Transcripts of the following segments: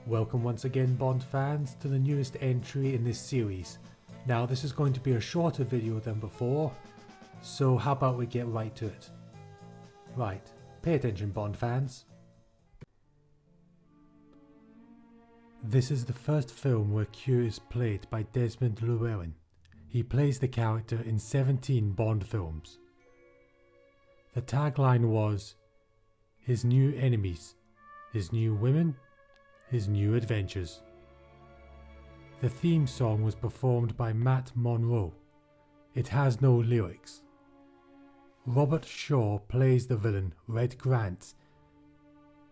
Welcome once again, Bond fans, to the newest entry in this series. Now this is going to be a shorter video than before, so how about we get right to it. Right, pay attention, Bond fans. This is the first film where Q is played by Desmond Llewellyn. He plays the character in 17 Bond films. The tagline was, "His new enemies, his new women, his new adventures." The theme song was performed by Matt Monro. It has no lyrics. Robert Shaw plays the villain, Red Grant.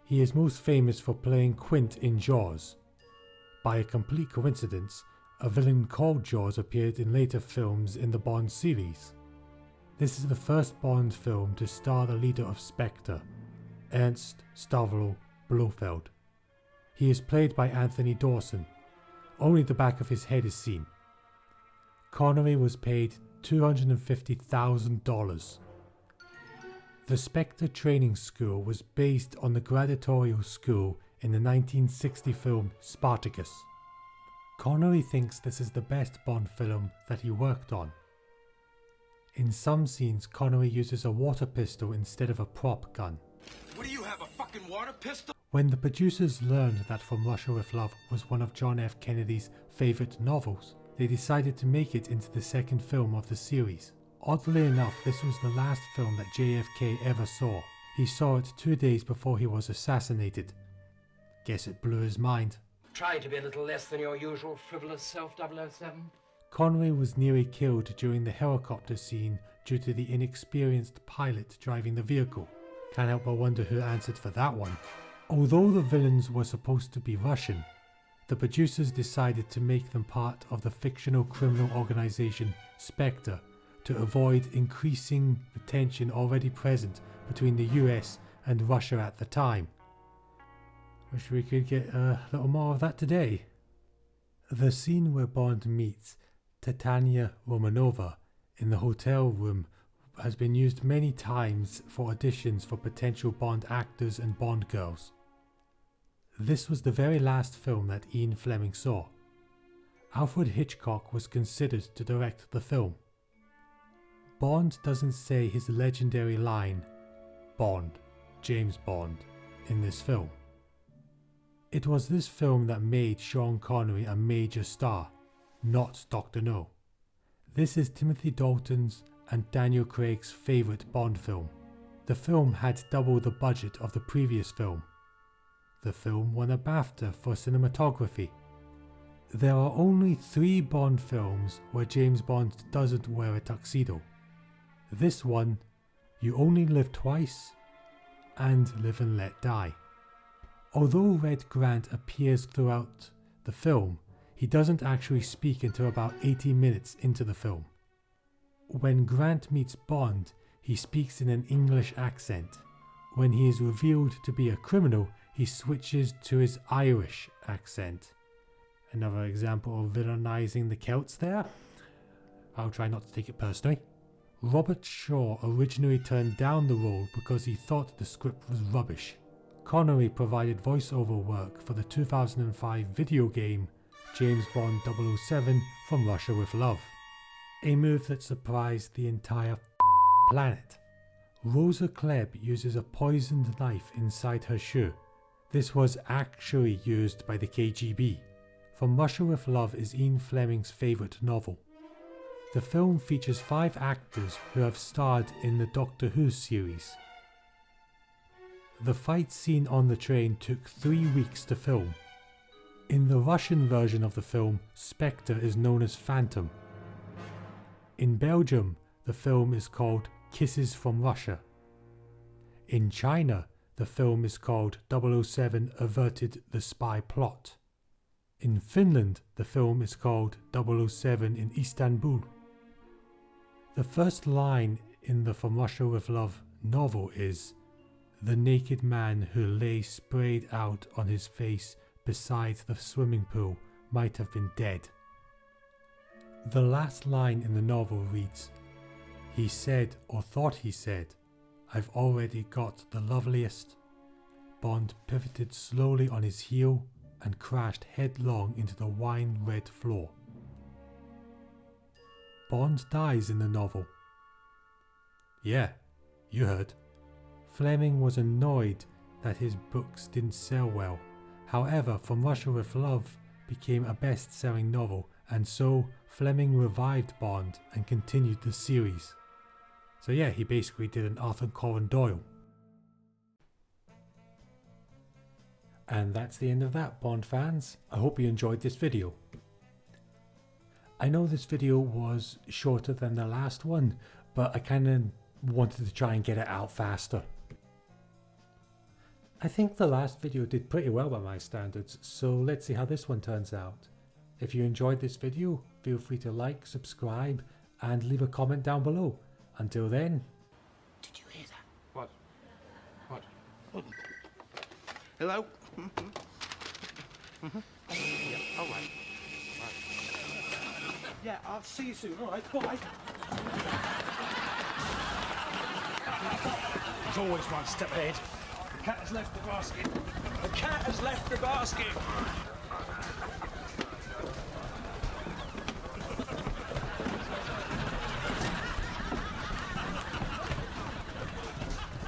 He is most famous for playing Quint in Jaws. By a complete coincidence, a villain called Jaws appeared in later films in the Bond series. This is the first Bond film to star the leader of Spectre, Ernst Stavro Blofeld. He is played by Anthony Dawson. Only the back of his head is seen. Connery was paid $250,000. The Spectre training school was based on the gladiatorial school in the 1960 film Spartacus. Connery thinks this is the best Bond film that he worked on. In some scenes, Connery uses a water pistol instead of a prop gun. What do you have, a fucking water pistol? When the producers learned that From Russia with Love was one of John F. Kennedy's favourite novels, they decided to make it into the second film of the series. Oddly enough, this was the last film that JFK ever saw. He saw it 2 days before he was assassinated. Guess it blew his mind. Try to be a little less than your usual frivolous self, 007. Connery was nearly killed during the helicopter scene due to the inexperienced pilot driving the vehicle. Can't help but wonder who answered for that one. Although the villains were supposed to be Russian, the producers decided to make them part of the fictional criminal organization Spectre to avoid increasing the tension already present between the US and Russia at the time. Wish we could get a little more of that today. The scene where Bond meets Titania Romanova in the hotel room has been used many times for auditions for potential Bond actors and Bond girls. This was the very last film that Ian Fleming saw. Alfred Hitchcock was considered to direct the film. Bond doesn't say his legendary line, "Bond, James Bond," in this film. It was this film that made Sean Connery a major star, not Dr. No. This is Timothy Dalton's and Daniel Craig's favourite Bond film. The film had double the budget of the previous film. The film won a BAFTA for cinematography. There are only 3 Bond films where James Bond doesn't wear a tuxedo. This one, You Only Live Twice, and Live and Let Die. Although Red Grant appears throughout the film, he doesn't actually speak until about 80 minutes into the film. When Grant meets Bond, he speaks in an English accent. When he is revealed to be a criminal, he switches to his Irish accent. Another example of villainizing the Celts there. I'll try not to take it personally. Robert Shaw originally turned down the role because he thought the script was rubbish. Connery provided voiceover work for the 2005 video game James Bond 007 From Russia with Love. A move that surprised the entire planet. Rosa Klebb uses a poisoned knife inside her shoe. This was actually used by the KGB. From Russia with Love is Ian Fleming's favourite novel. The film features 5 actors who have starred in the Doctor Who series. The fight scene on the train took 3 weeks to film. In the Russian version of the film, Spectre is known as Phantom. In Belgium, the film is called Kisses from Russia. In China, the film is called 007 Averted the Spy Plot. In Finland, the film is called 007 in Istanbul. The first line in the From Russia with Love novel is, "The naked man who lay sprayed out on his face beside the swimming pool might have been dead." The last line in the novel reads, "He said, or thought he said, I've already got the loveliest." Bond pivoted slowly on his heel and crashed headlong into the wine-red floor. Bond dies in the novel. Yeah, you heard. Fleming was annoyed that his books didn't sell well. However, From Russia with Love became a best-selling novel, and so Fleming revived Bond and continued the series. So yeah, he basically did an Arthur Conan Doyle. And that's the end of that, Bond fans. I hope you enjoyed this video. I know this video was shorter than the last one, but I kind of wanted to try and get it out faster. I think the last video did pretty well by my standards, so let's see how this one turns out. If you enjoyed this video, feel free to like, subscribe, and leave a comment down below. Until then... Did you hear that? What? What? Hello? Yeah, all right. Yeah, I'll see you soon. All right, bye. There's always one step ahead. The cat has left the basket. The cat has left the basket.